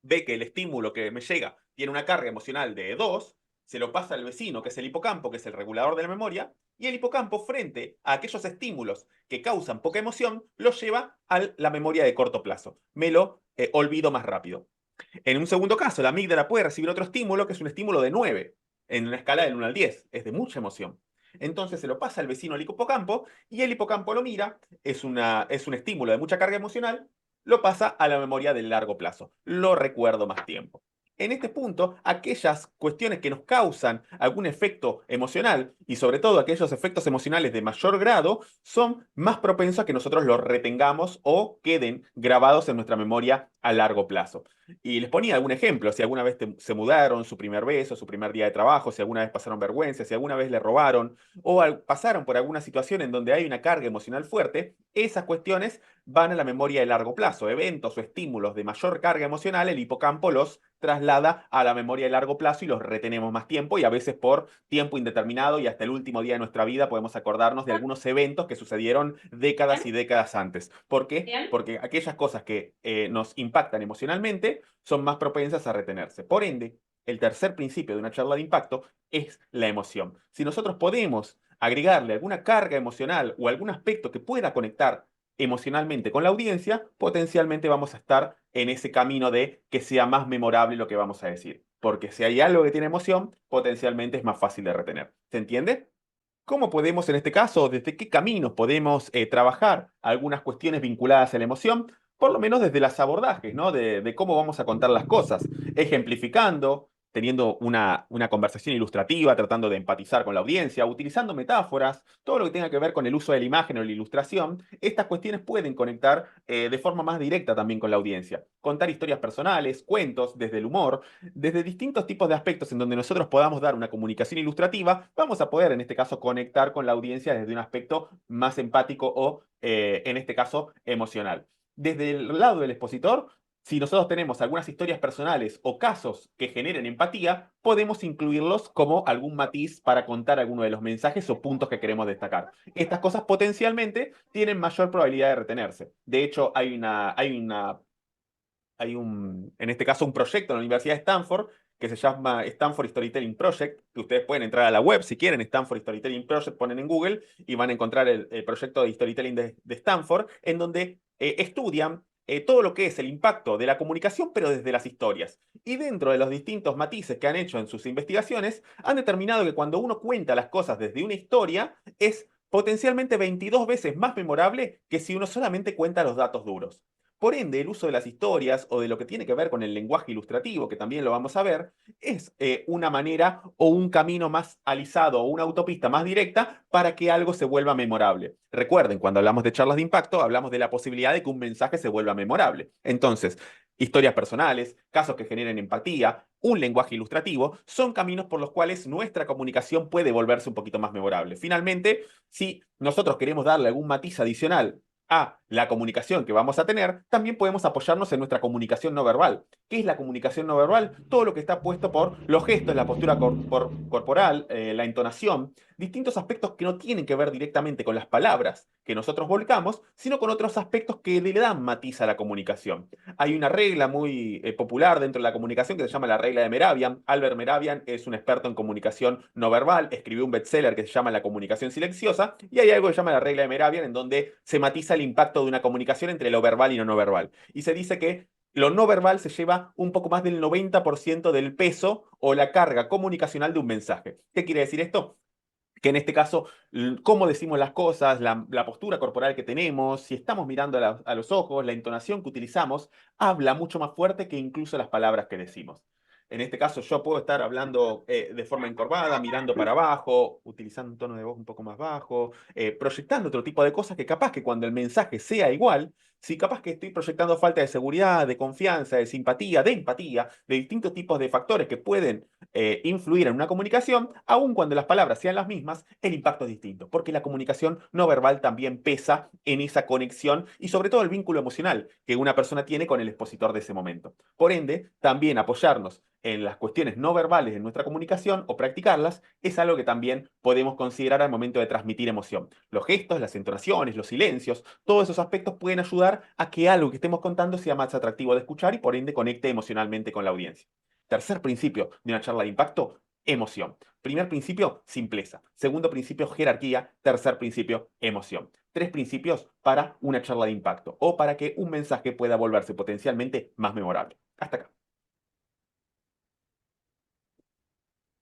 ve que el estímulo que me llega tiene una carga emocional de 2, se lo pasa al vecino, que es el hipocampo, que es el regulador de la memoria, y el hipocampo, frente a aquellos estímulos que causan poca emoción, los lleva a la memoria de corto plazo. Me lo olvido más rápido. En un segundo caso, la amígdala puede recibir otro estímulo, que es un estímulo de 9, en una escala del 1 al 10. Es de mucha emoción. Entonces se lo pasa al vecino al hipocampo, y el hipocampo lo mira, es un estímulo de mucha carga emocional, lo pasa a la memoria del largo plazo. Lo recuerdo más tiempo. En este punto, aquellas cuestiones que nos causan algún efecto emocional, y sobre todo aquellos efectos emocionales de mayor grado, son más propensos a que nosotros los retengamos o queden grabados en nuestra memoria a largo plazo. Y les ponía algún ejemplo, si alguna vez se mudaron, su primer beso, su primer día de trabajo, si alguna vez pasaron vergüenza, si alguna vez le robaron o pasaron por alguna situación en donde hay una carga emocional fuerte, esas cuestiones van a la memoria de largo plazo. Eventos o estímulos de mayor carga emocional, el hipocampo los traslada a la memoria de largo plazo y los retenemos más tiempo, y a veces por tiempo indeterminado y hasta el último día de nuestra vida podemos acordarnos de algunos eventos que sucedieron décadas y décadas antes. ¿Por qué? Porque aquellas cosas que nos impactan emocionalmente son más propensas a retenerse. Por ende, el tercer principio de una charla de impacto es la emoción. Si nosotros podemos agregarle alguna carga emocional o algún aspecto que pueda conectar emocionalmente con la audiencia, potencialmente vamos a estar en ese camino de que sea más memorable lo que vamos a decir. Porque si hay algo que tiene emoción, potencialmente es más fácil de retener. ¿Se entiende? ¿Cómo podemos, en este caso, desde qué caminos podemos trabajar algunas cuestiones vinculadas a la emoción? Por lo menos desde los abordajes, ¿no? De cómo vamos a contar las cosas, ejemplificando, teniendo una conversación ilustrativa, tratando de empatizar con la audiencia, utilizando metáforas, todo lo que tenga que ver con el uso de la imagen o la ilustración. Estas cuestiones pueden conectar de forma más directa también con la audiencia. Contar historias personales, cuentos, desde el humor, desde distintos tipos de aspectos en donde nosotros podamos dar una comunicación ilustrativa, vamos a poder, en este caso, conectar con la audiencia desde un aspecto más empático o, en este caso, emocional. Desde el lado del expositor, si nosotros tenemos algunas historias personales o casos que generen empatía, podemos incluirlos como algún matiz para contar alguno de los mensajes o puntos que queremos destacar. Estas cosas potencialmente tienen mayor probabilidad de retenerse. De hecho, en este caso, un proyecto en la Universidad de Stanford que se llama Stanford Storytelling Project, que ustedes pueden entrar a la web si quieren, Stanford Storytelling Project, ponen en Google y van a encontrar el proyecto de storytelling de Stanford, en donde estudian todo lo que es el impacto de la comunicación, pero desde las historias. Y dentro de los distintos matices que han hecho en sus investigaciones, han determinado que cuando uno cuenta las cosas desde una historia, es potencialmente 22 veces más memorable que si uno solamente cuenta los datos duros. Por ende, el uso de las historias o de lo que tiene que ver con el lenguaje ilustrativo, que también lo vamos a ver, es una manera o un camino más alisado o una autopista más directa para que algo se vuelva memorable. Recuerden, cuando hablamos de charlas de impacto, hablamos de la posibilidad de que un mensaje se vuelva memorable. Entonces, historias personales, casos que generen empatía, un lenguaje ilustrativo, son caminos por los cuales nuestra comunicación puede volverse un poquito más memorable. Finalmente, si nosotros queremos darle algún matiz adicional a la comunicación que vamos a tener, también podemos apoyarnos en nuestra comunicación no verbal. ¿Qué es la comunicación no verbal? Todo lo que está puesto por los gestos, la postura corporal, la entonación, distintos aspectos que no tienen que ver directamente con las palabras que nosotros volcamos, sino con otros aspectos que le dan matiz a la comunicación. Hay una regla muy popular dentro de la comunicación que se llama la regla de Mehrabian. Albert Mehrabian es un experto en comunicación no verbal, escribió un bestseller que se llama La comunicación silenciosa, y hay algo que se llama la regla de Mehrabian en donde se matiza el impacto de una comunicación entre lo verbal y lo no verbal. Y se dice que lo no verbal se lleva un poco más del 90% del peso o la carga comunicacional de un mensaje. ¿Qué quiere decir esto? Que en este caso, cómo decimos las cosas, la postura corporal que tenemos, si estamos mirando a los ojos, la entonación que utilizamos, habla mucho más fuerte que incluso las palabras que decimos. En este caso, yo puedo estar hablando de forma encorvada, mirando para abajo, utilizando un tono de voz un poco más bajo, proyectando otro tipo de cosas que capaz que cuando el mensaje sea igual, si capaz que estoy proyectando falta de seguridad, de confianza, de simpatía, de empatía, de distintos tipos de factores que pueden influir en una comunicación, aun cuando las palabras sean las mismas, el impacto es distinto, porque la comunicación no verbal también pesa en esa conexión y sobre todo el vínculo emocional que una persona tiene con el expositor de ese momento. Por ende, también apoyarnos en las cuestiones no verbales en nuestra comunicación o practicarlas es algo que también podemos considerar al momento de transmitir emoción. Los gestos, las entonaciones, los silencios, todos esos aspectos pueden ayudar a que algo que estemos contando sea más atractivo de escuchar y por ende conecte emocionalmente con la audiencia. Tercer principio de una charla de impacto, emoción. Primer principio, simpleza. Segundo principio, jerarquía. Tercer principio, emoción. Tres principios para una charla de impacto o para que un mensaje pueda volverse potencialmente más memorable. Hasta acá.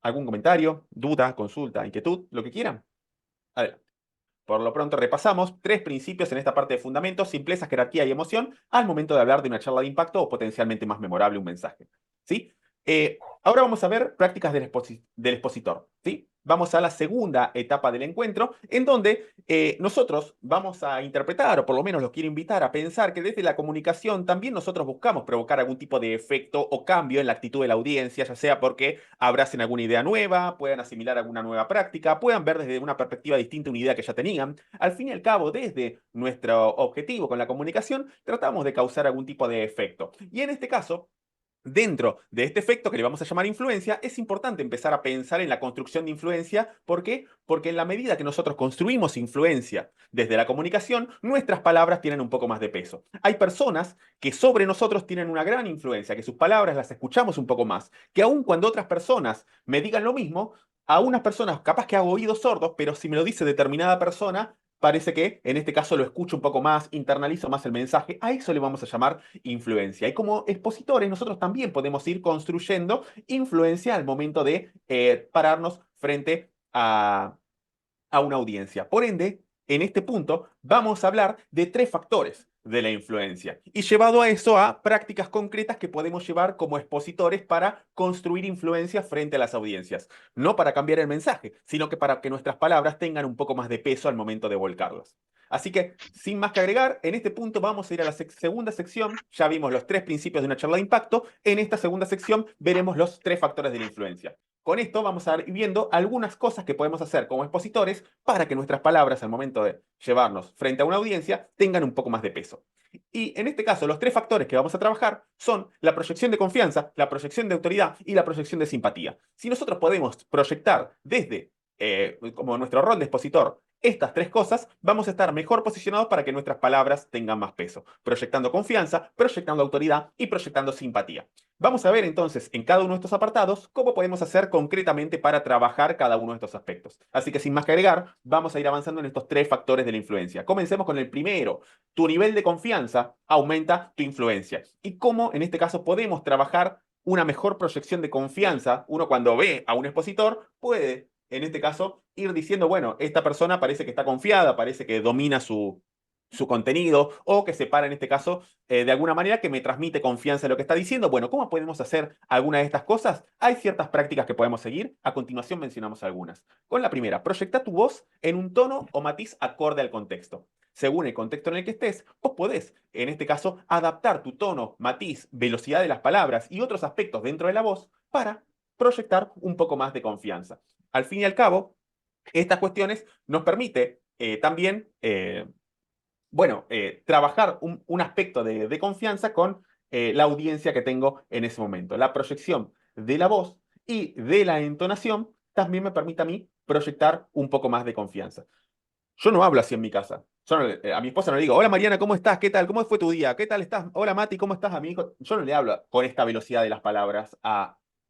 ¿Algún comentario, duda, consulta, inquietud? Lo que quieran. Adelante. Por lo pronto repasamos tres principios en esta parte de fundamentos, simpleza, jerarquía y emoción, al momento de hablar de una charla de impacto o potencialmente más memorable un mensaje. ¿Sí? Ahora vamos a ver prácticas del expositor. ¿Sí? Vamos a la segunda etapa del encuentro, en donde nosotros vamos a interpretar, o por lo menos los quiero invitar a pensar que desde la comunicación también nosotros buscamos provocar algún tipo de efecto o cambio en la actitud de la audiencia, ya sea porque abracen alguna idea nueva, puedan asimilar alguna nueva práctica, puedan ver desde una perspectiva distinta una idea que ya tenían. Al fin y al cabo, desde nuestro objetivo con la comunicación, tratamos de causar algún tipo de efecto. Y en este caso, dentro de este efecto que le vamos a llamar influencia, es importante empezar a pensar en la construcción de influencia. ¿Por qué? Porque en la medida que nosotros construimos influencia desde la comunicación, nuestras palabras tienen un poco más de peso. Hay personas que sobre nosotros tienen una gran influencia, que sus palabras las escuchamos un poco más, que aun cuando otras personas me digan lo mismo, a unas personas capaz que hago oídos sordos, pero si me lo dice determinada persona, parece que en este caso lo escucho un poco más, internalizo más el mensaje. A eso le vamos a llamar influencia. Y como expositores, nosotros también podemos ir construyendo influencia al momento de pararnos frente a una audiencia. Por ende, en este punto vamos a hablar de tres factores de la influencia y llevado a eso a prácticas concretas que podemos llevar como expositores para construir influencia frente a las audiencias. No para cambiar el mensaje, sino que para que nuestras palabras tengan un poco más de peso al momento de volcarlas. Así que, sin más que agregar, en este punto vamos a ir a la segunda sección. Ya vimos los tres principios de una charla de impacto. En esta segunda sección veremos los tres factores de la influencia. Con esto vamos a ir viendo algunas cosas que podemos hacer como expositores para que nuestras palabras al momento de llevarnos frente a una audiencia tengan un poco más de peso. Y en este caso, los tres factores que vamos a trabajar son la proyección de confianza, la proyección de autoridad y la proyección de simpatía. Si nosotros podemos proyectar desde como nuestro rol de expositor estas tres cosas, vamos a estar mejor posicionados para que nuestras palabras tengan más peso, proyectando confianza, proyectando autoridad y proyectando simpatía. Vamos a ver entonces en cada uno de estos apartados cómo podemos hacer concretamente para trabajar cada uno de estos aspectos. Así que sin más que agregar, vamos a ir avanzando en estos tres factores de la influencia. Comencemos con el primero. Tu nivel de confianza aumenta tu influencia. Y cómo en este caso podemos trabajar una mejor proyección de confianza. Uno cuando ve a un expositor puede, en este caso, ir diciendo, bueno, esta persona parece que está confiada, parece que domina su contenido o que se para en este caso de alguna manera que me transmite confianza en lo que está diciendo. Bueno, ¿cómo podemos hacer alguna de estas cosas? Hay ciertas prácticas que podemos seguir. A continuación mencionamos algunas. Con la primera, proyecta tu voz en un tono o matiz acorde al contexto. Según el contexto en el que estés, vos podés, en este caso, adaptar tu tono, matiz, velocidad de las palabras y otros aspectos dentro de la voz para proyectar un poco más de confianza. Al fin y al cabo, estas cuestiones nos permite también bueno, trabajar un aspecto de confianza con la audiencia que tengo en ese momento. La proyección de la voz y de la entonación también me permite a mí proyectar un poco más de confianza. Yo no hablo así en mi casa. A mi esposa no le digo, hola Mariana, ¿cómo estás? ¿Qué tal? ¿Cómo fue tu día? ¿Qué tal estás? Hola Mati, ¿cómo estás? A mi hijo. Yo no le hablo con esta velocidad de las palabras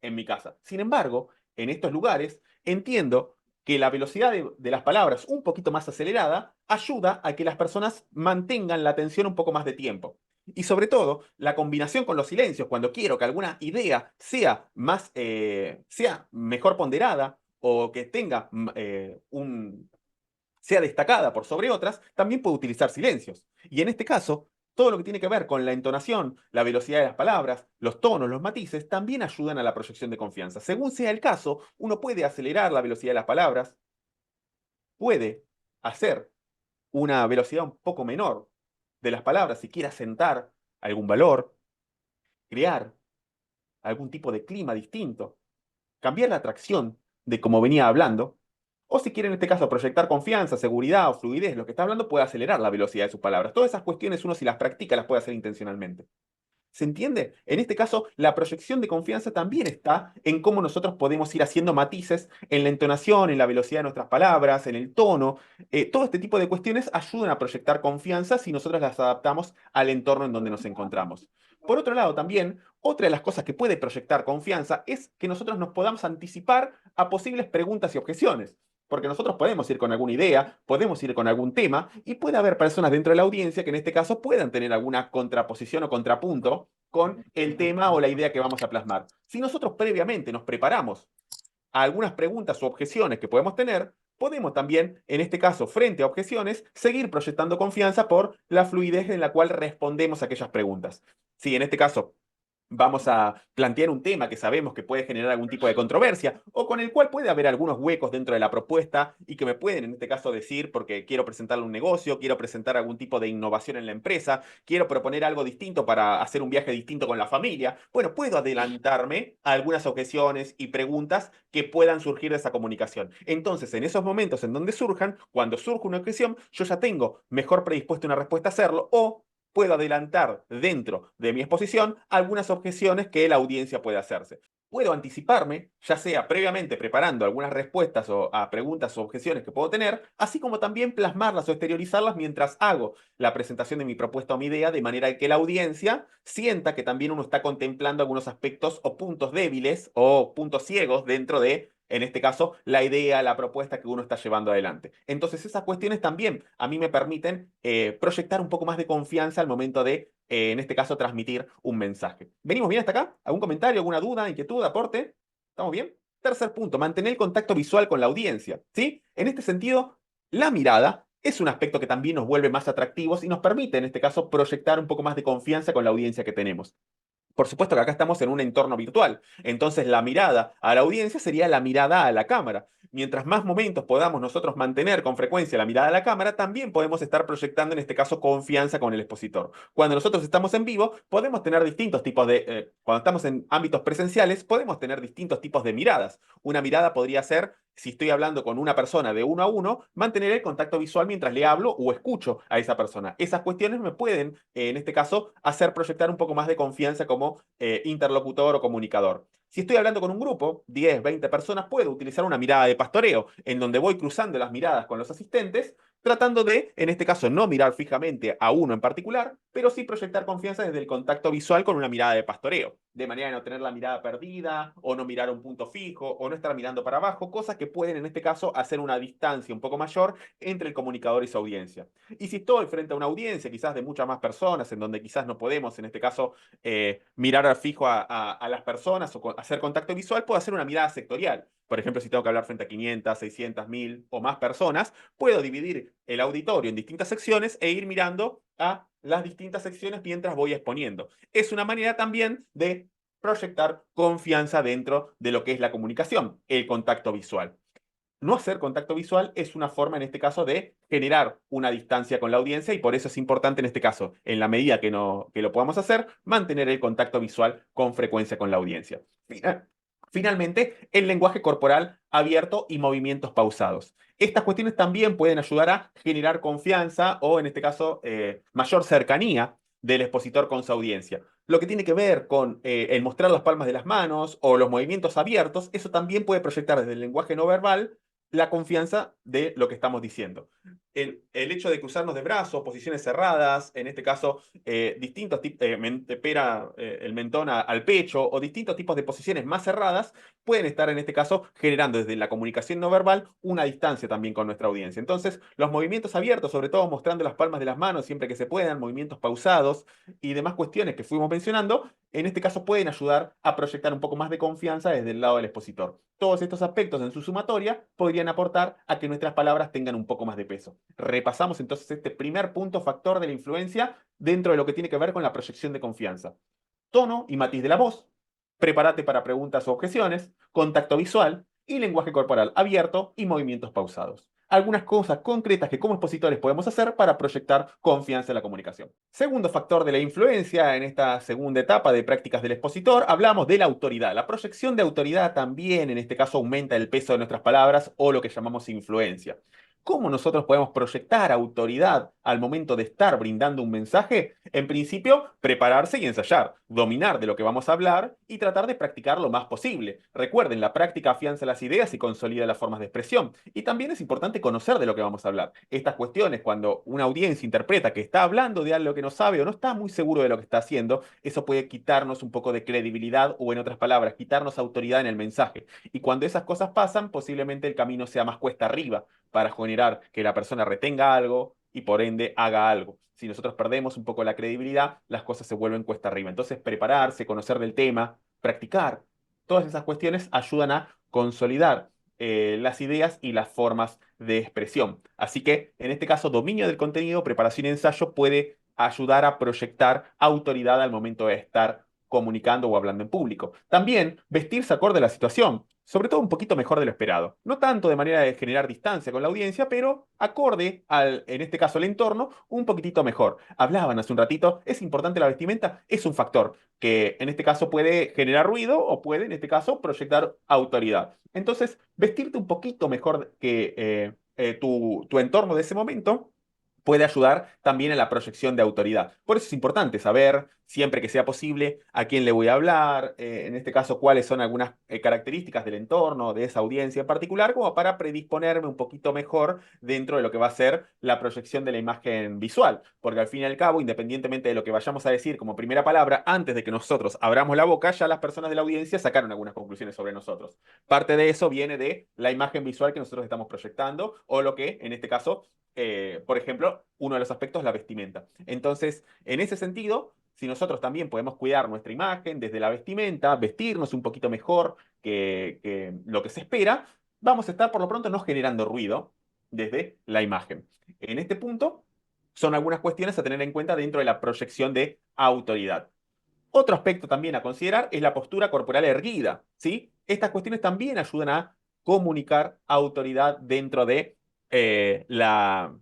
en mi casa. Sin embargo, en estos lugares entiendo que la velocidad de las palabras un poquito más acelerada ayuda a que las personas mantengan la atención un poco más de tiempo. Y sobre todo, la combinación con los silencios, cuando quiero que alguna idea sea mejor ponderada o que tenga sea destacada por sobre otras, también puede utilizar silencios. Y en este caso, todo lo que tiene que ver con la entonación, la velocidad de las palabras, los tonos, los matices, también ayudan a la proyección de confianza. Según sea el caso, uno puede acelerar la velocidad de las palabras, puede hacer una velocidad un poco menor de las palabras si quiere asentar algún valor, crear algún tipo de clima distinto, cambiar la atracción de como venía hablando, o si quiere en este caso proyectar confianza, seguridad o fluidez, lo que está hablando puede acelerar la velocidad de sus palabras. Todas esas cuestiones uno si las practica las puede hacer intencionalmente. ¿Se entiende? En este caso, la proyección de confianza también está en cómo nosotros podemos ir haciendo matices en la entonación, en la velocidad de nuestras palabras, en el tono. Todo este tipo de cuestiones ayudan a proyectar confianza si nosotros las adaptamos al entorno en donde nos encontramos. Por otro lado, también, otra de las cosas que puede proyectar confianza es que nosotros nos podamos anticipar a posibles preguntas y objeciones. Porque nosotros podemos ir con alguna idea, podemos ir con algún tema, y puede haber personas dentro de la audiencia que en este caso puedan tener alguna contraposición o contrapunto con el tema o la idea que vamos a plasmar. Si nosotros previamente nos preparamos a algunas preguntas o objeciones que podemos tener, podemos también, en este caso, frente a objeciones, seguir proyectando confianza por la fluidez en la cual respondemos a aquellas preguntas. Si en este caso vamos a plantear un tema que sabemos que puede generar algún tipo de controversia o con el cual puede haber algunos huecos dentro de la propuesta y que me pueden en este caso decir porque quiero presentarle un negocio, quiero presentar algún tipo de innovación en la empresa, quiero proponer algo distinto para hacer un viaje distinto con la familia. Bueno, puedo adelantarme a algunas objeciones y preguntas que puedan surgir de esa comunicación. Entonces, en esos momentos en donde surjan, cuando surja una objeción, yo ya tengo mejor predispuesta una respuesta a hacerlo o puedo adelantar dentro de mi exposición algunas objeciones que la audiencia puede hacerse. Puedo anticiparme, ya sea previamente preparando algunas respuestas a preguntas o objeciones que puedo tener, así como también plasmarlas o exteriorizarlas mientras hago la presentación de mi propuesta o mi idea, de manera que la audiencia sienta que también uno está contemplando algunos aspectos o puntos débiles o puntos ciegos dentro de, en este caso, la idea, la propuesta que uno está llevando adelante. Entonces, esas cuestiones también a mí me permiten proyectar un poco más de confianza al momento de, en este caso, transmitir un mensaje. ¿Venimos bien hasta acá? ¿Algún comentario, alguna duda, inquietud, aporte? ¿Estamos bien? Tercer punto, mantener el contacto visual con la audiencia. ¿Sí? En este sentido, la mirada es un aspecto que también nos vuelve más atractivos y nos permite, en este caso, proyectar un poco más de confianza con la audiencia que tenemos. Por supuesto que acá estamos en un entorno virtual, entonces la mirada a la audiencia sería la mirada a la cámara. Mientras más momentos podamos nosotros mantener con frecuencia la mirada a la cámara, también podemos estar proyectando, en este caso, confianza con el expositor. Cuando nosotros estamos en vivo, podemos tener distintos tipos cuando estamos en ámbitos presenciales, podemos tener distintos tipos de miradas. Una mirada podría ser, si estoy hablando con una persona de uno a uno, mantener el contacto visual mientras le hablo o escucho a esa persona. Esas cuestiones me pueden, en este caso, hacer proyectar un poco más de confianza como interlocutor o comunicador. Si estoy hablando con un grupo, 10, 20 personas, puedo utilizar una mirada de pastoreo, en donde voy cruzando las miradas con los asistentes, tratando de, en este caso, no mirar fijamente a uno en particular, pero sí proyectar confianza desde el contacto visual con una mirada de pastoreo, de manera de no tener la mirada perdida, o no mirar un punto fijo, o no estar mirando para abajo, cosas que pueden, en este caso, hacer una distancia un poco mayor entre el comunicador y su audiencia. Y si estoy frente a una audiencia, quizás de muchas más personas, en donde quizás no podemos, en este caso, mirar al fijo a las personas o hacer contacto visual, puedo hacer una mirada sectorial. Por ejemplo, si tengo que hablar frente a 500, 600, 1000 o más personas, puedo dividir el auditorio en distintas secciones e ir mirando a las distintas secciones mientras voy exponiendo. Es una manera también de proyectar confianza dentro de lo que es la comunicación, el contacto visual. No hacer contacto visual es una forma, en este caso, de generar una distancia con la audiencia y por eso es importante, en este caso, en la medida que, no, que lo podamos hacer, mantener el contacto visual con frecuencia con la audiencia. Finalmente, el lenguaje corporal abierto y movimientos pausados. Estas cuestiones también pueden ayudar a generar confianza o, en este caso, mayor cercanía del expositor con su audiencia. Lo que tiene que ver con el mostrar las palmas de las manos o los movimientos abiertos, eso también puede proyectar desde el lenguaje no verbal la confianza de lo que estamos diciendo. El hecho de cruzarnos de brazos, posiciones cerradas, en este caso, distintos tipos, pera el mentón al pecho o distintos tipos de posiciones más cerradas, pueden estar en este caso generando desde la comunicación no verbal una distancia también con nuestra audiencia. Entonces, los movimientos abiertos, sobre todo mostrando las palmas de las manos siempre que se puedan, movimientos pausados y demás cuestiones que fuimos mencionando, en este caso pueden ayudar a proyectar un poco más de confianza desde el lado del expositor. Todos estos aspectos en su sumatoria podrían aportar a que nuestras palabras tengan un poco más de peso. Repasamos entonces este primer punto factor de la influencia dentro de lo que tiene que ver con la proyección de confianza. Tono y matiz de la voz, prepárate para preguntas o objeciones, contacto visual y lenguaje corporal abierto y movimientos pausados. Algunas cosas concretas que como expositores podemos hacer para proyectar confianza en la comunicación. Segundo factor de la influencia en esta segunda etapa de prácticas del expositor, hablamos de la autoridad. La proyección de autoridad también en este caso aumenta el peso de nuestras palabras o lo que llamamos influencia. ¿Cómo nosotros podemos proyectar autoridad al momento de estar brindando un mensaje? En principio, prepararse y ensayar, dominar de lo que vamos a hablar y tratar de practicar lo más posible. Recuerden, la práctica afianza las ideas y consolida las formas de expresión. Y también es importante conocer de lo que vamos a hablar. Estas cuestiones, cuando una audiencia interpreta que está hablando de algo que no sabe o no está muy seguro de lo que está haciendo, eso puede quitarnos un poco de credibilidad o, en otras palabras, quitarnos autoridad en el mensaje. Y cuando esas cosas pasan, posiblemente el camino sea más cuesta arriba para generar que la persona retenga algo y por ende haga algo. Si nosotros perdemos un poco la credibilidad, las cosas se vuelven cuesta arriba. Entonces, prepararse, conocer del tema, practicar, todas esas cuestiones ayudan a consolidar las ideas y las formas de expresión. Así que, en este caso, dominio del contenido, preparación y ensayo puede ayudar a proyectar autoridad al momento de estar comunicando o hablando en público. También vestirse acorde a la situación, sobre todo un poquito mejor de lo esperado. No tanto de manera de generar distancia con la audiencia, pero acorde al, en este caso, el entorno, un poquitito mejor. Hablaban hace un ratito, ¿es importante la vestimenta? Es un factor que en este caso puede generar ruido o puede, en este caso, proyectar autoridad. Entonces, vestirte un poquito mejor que tu entorno de ese momento puede ayudar también en la proyección de autoridad. Por eso es importante saber, siempre que sea posible, a quién le voy a hablar, en este caso, cuáles son algunas características del entorno, de esa audiencia en particular, como para predisponerme un poquito mejor dentro de lo que va a ser la proyección de la imagen visual. Porque al fin y al cabo, independientemente de lo que vayamos a decir como primera palabra, antes de que nosotros abramos la boca, ya las personas de la audiencia sacaron algunas conclusiones sobre nosotros. Parte de eso viene de la imagen visual que nosotros estamos proyectando o lo que, en este caso, por ejemplo, uno de los aspectos es la vestimenta. Entonces, en ese sentido, si nosotros también podemos cuidar nuestra imagen desde la vestimenta, vestirnos un poquito mejor que lo que se espera, vamos a estar por lo pronto no generando ruido desde la imagen. En este punto, son algunas cuestiones a tener en cuenta dentro de la proyección de autoridad. Otro aspecto también a considerar es la postura corporal erguida, ¿sí? Estas cuestiones también ayudan a comunicar autoridad dentro de la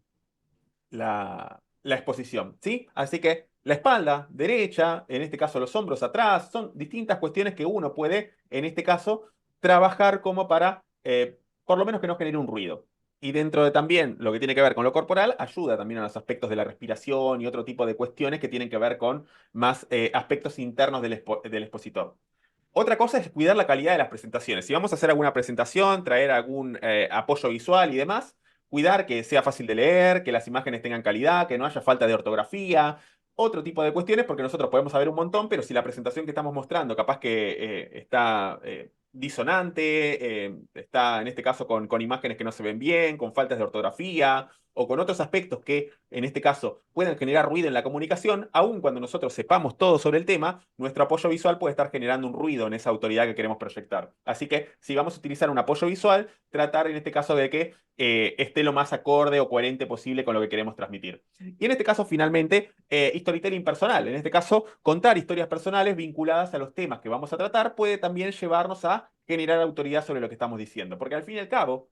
exposición, ¿sí? Así que la espalda derecha, en este caso los hombros atrás, son distintas cuestiones que uno puede, en este caso, trabajar como para, por lo menos que no genere un ruido. Y dentro de también lo que tiene que ver con lo corporal, ayuda también a los aspectos de la respiración y otro tipo de cuestiones que tienen que ver con más aspectos internos del expositor. Otra cosa es cuidar la calidad de las presentaciones. Si vamos a hacer alguna presentación, traer algún apoyo visual y demás, cuidar que sea fácil de leer, que las imágenes tengan calidad, que no haya falta de ortografía, otro tipo de cuestiones, porque nosotros podemos saber un montón, pero si la presentación que estamos mostrando capaz que está disonante, está en este caso con imágenes que no se ven bien, con faltas de ortografía o con otros aspectos que en este caso pueden generar ruido en la comunicación, aun cuando nosotros sepamos todo sobre el tema, nuestro apoyo visual puede estar generando un ruido en esa autoridad que queremos proyectar. Así que si vamos a utilizar un apoyo visual, tratar en este caso de que esté lo más acorde o coherente posible con lo que queremos transmitir. Y en este caso, finalmente, storytelling personal. En este caso, contar historias personales vinculadas a los temas que vamos a tratar puede también llevarnos a generar autoridad sobre lo que estamos diciendo. Porque al fin y al cabo,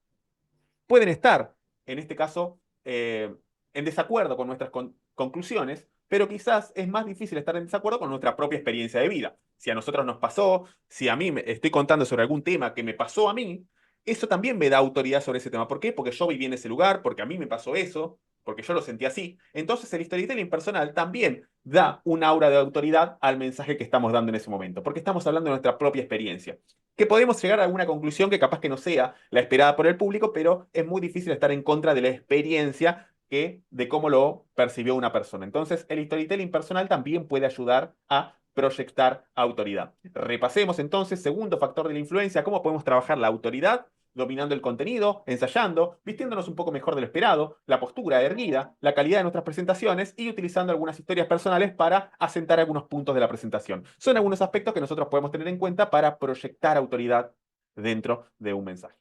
pueden estar, en este caso, en desacuerdo con nuestras conclusiones, pero quizás es más difícil estar en desacuerdo con nuestra propia experiencia de vida. Si a nosotros nos pasó, si a mí me estoy contando sobre algún tema que me pasó a mí, eso también me da autoridad sobre ese tema. ¿Por qué? Porque yo viví en ese lugar, porque a mí me pasó eso, porque yo lo sentí así. Entonces el storytelling personal también da un aura de autoridad al mensaje que estamos dando en ese momento, porque estamos hablando de nuestra propia experiencia. Que podemos llegar a alguna conclusión que capaz que no sea la esperada por el público, pero es muy difícil estar en contra de la experiencia que de cómo lo percibió una persona. Entonces, el storytelling personal también puede ayudar a proyectar autoridad. Repasemos entonces, segundo factor de la influencia, cómo podemos trabajar la autoridad dominando el contenido, ensayando, vistiéndonos un poco mejor de lo esperado, la postura erguida, la calidad de nuestras presentaciones y utilizando algunas historias personales para asentar algunos puntos de la presentación. Son algunos aspectos que nosotros podemos tener en cuenta para proyectar autoridad dentro de un mensaje.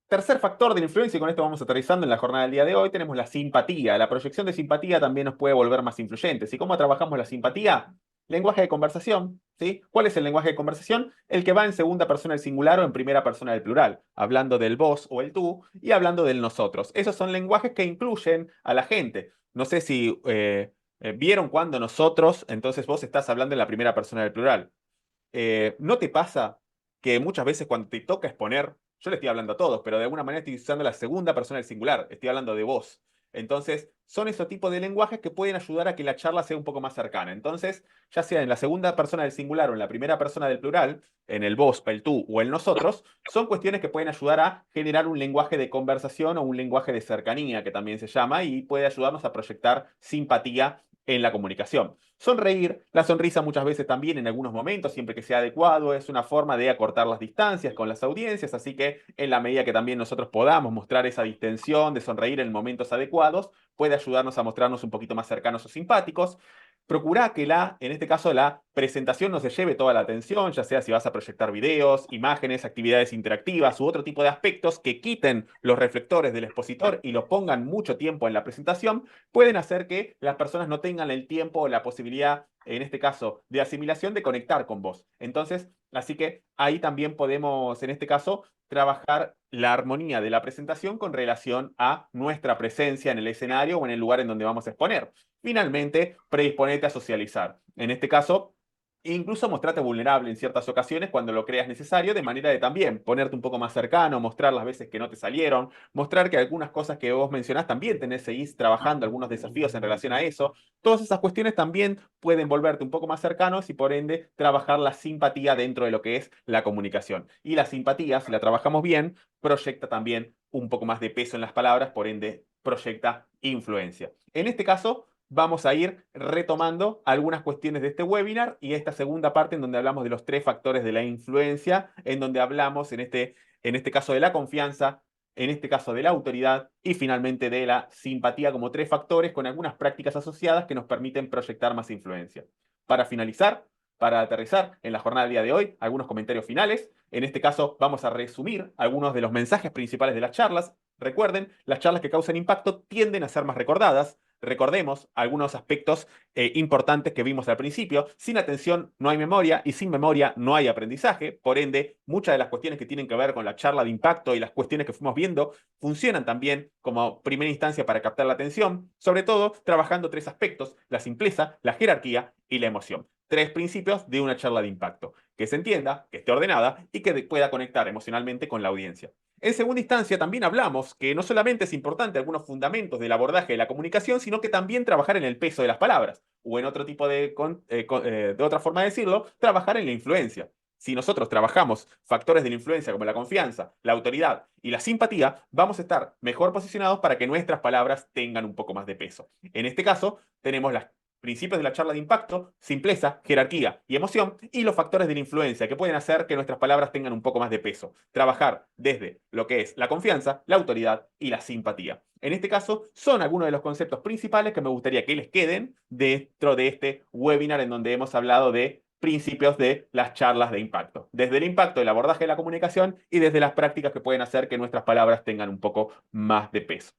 Tercer factor de la influencia, y con esto vamos aterrizando en la jornada del día de hoy, tenemos la simpatía. La proyección de simpatía también nos puede volver más influyentes. ¿Y cómo trabajamos la simpatía? Lenguaje de conversación, ¿sí? ¿Cuál es el lenguaje de conversación? El que va en segunda persona del singular o en primera persona del plural, hablando del vos o el tú y hablando del nosotros. Esos son lenguajes que incluyen a la gente. No sé si vieron cuando nosotros, entonces vos estás hablando en la primera persona del plural. ¿No te pasa que muchas veces cuando te toca exponer, yo le estoy hablando a todos, pero de alguna manera estoy usando la segunda persona del singular, estoy hablando de vos? Entonces, son esos tipos de lenguajes que pueden ayudar a que la charla sea un poco más cercana. Entonces, ya sea en la segunda persona del singular o en la primera persona del plural, en el vos, el tú o el nosotros, son cuestiones que pueden ayudar a generar un lenguaje de conversación o un lenguaje de cercanía, que también se llama, y puede ayudarnos a proyectar simpatía en la comunicación. Sonreír, la sonrisa muchas veces también en algunos momentos, siempre que sea adecuado, es una forma de acortar las distancias con las audiencias, así que en la medida que también nosotros podamos mostrar esa distensión de sonreír en momentos adecuados, puede ayudarnos a mostrarnos un poquito más cercanos o simpáticos. Procura que en este caso, la presentación no se lleve toda la atención, ya sea si vas a proyectar videos, imágenes, actividades interactivas u otro tipo de aspectos que quiten los reflectores del expositor y lo pongan mucho tiempo en la presentación, pueden hacer que las personas no tengan el tiempo o la posibilidad, en este caso, de asimilación, de conectar con vos. Entonces, así que ahí también podemos, en este caso, trabajar la armonía de la presentación con relación a nuestra presencia en el escenario o en el lugar en donde vamos a exponer. Finalmente, predisponete a socializar. En este caso, incluso mostrarte vulnerable en ciertas ocasiones cuando lo creas necesario, de manera de también ponerte un poco más cercano, mostrar las veces que no te salieron, mostrar que algunas cosas que vos mencionás también tenés, seguís trabajando algunos desafíos en relación a eso. Todas esas cuestiones también pueden volverte un poco más cercanos y por ende trabajar la simpatía dentro de lo que es la comunicación. Y la simpatía, si la trabajamos bien, proyecta también un poco más de peso en las palabras, por ende proyecta influencia. En este caso, vamos a ir retomando algunas cuestiones de este webinar y esta segunda parte en donde hablamos de los tres factores de la influencia, en donde hablamos en este caso de la confianza, en este caso de la autoridad y finalmente de la simpatía como tres factores con algunas prácticas asociadas que nos permiten proyectar más influencia. Para finalizar, para aterrizar en la jornada del día de hoy, algunos comentarios finales. En este caso vamos a resumir algunos de los mensajes principales de las charlas. Recuerden, las charlas que causan impacto tienden a ser más recordadas. Recordemos algunos aspectos importantes que vimos al principio. Sin atención no hay memoria y sin memoria no hay aprendizaje. Por ende, muchas de las cuestiones que tienen que ver con la charla de impacto y las cuestiones que fuimos viendo funcionan también como primera instancia para captar la atención, sobre todo trabajando tres aspectos: la simpleza, la jerarquía y la emoción. Tres principios de una charla de impacto: que se entienda, que esté ordenada y que pueda conectar emocionalmente con la audiencia. En segunda instancia, también hablamos que no solamente es importante algunos fundamentos del abordaje de la comunicación, sino que también trabajar en el peso de las palabras, o en otro tipo de otra forma de decirlo, trabajar en la influencia. Si nosotros trabajamos factores de la influencia como la confianza, la autoridad y la simpatía, vamos a estar mejor posicionados para que nuestras palabras tengan un poco más de peso. En este caso, tenemos las principios de la charla de impacto: simpleza, jerarquía y emoción, y los factores de la influencia que pueden hacer que nuestras palabras tengan un poco más de peso. Trabajar desde lo que es la confianza, la autoridad y la simpatía. En este caso, son algunos de los conceptos principales que me gustaría que les queden dentro de este webinar en donde hemos hablado de principios de las charlas de impacto. Desde el impacto del abordaje de la comunicación y desde las prácticas que pueden hacer que nuestras palabras tengan un poco más de peso.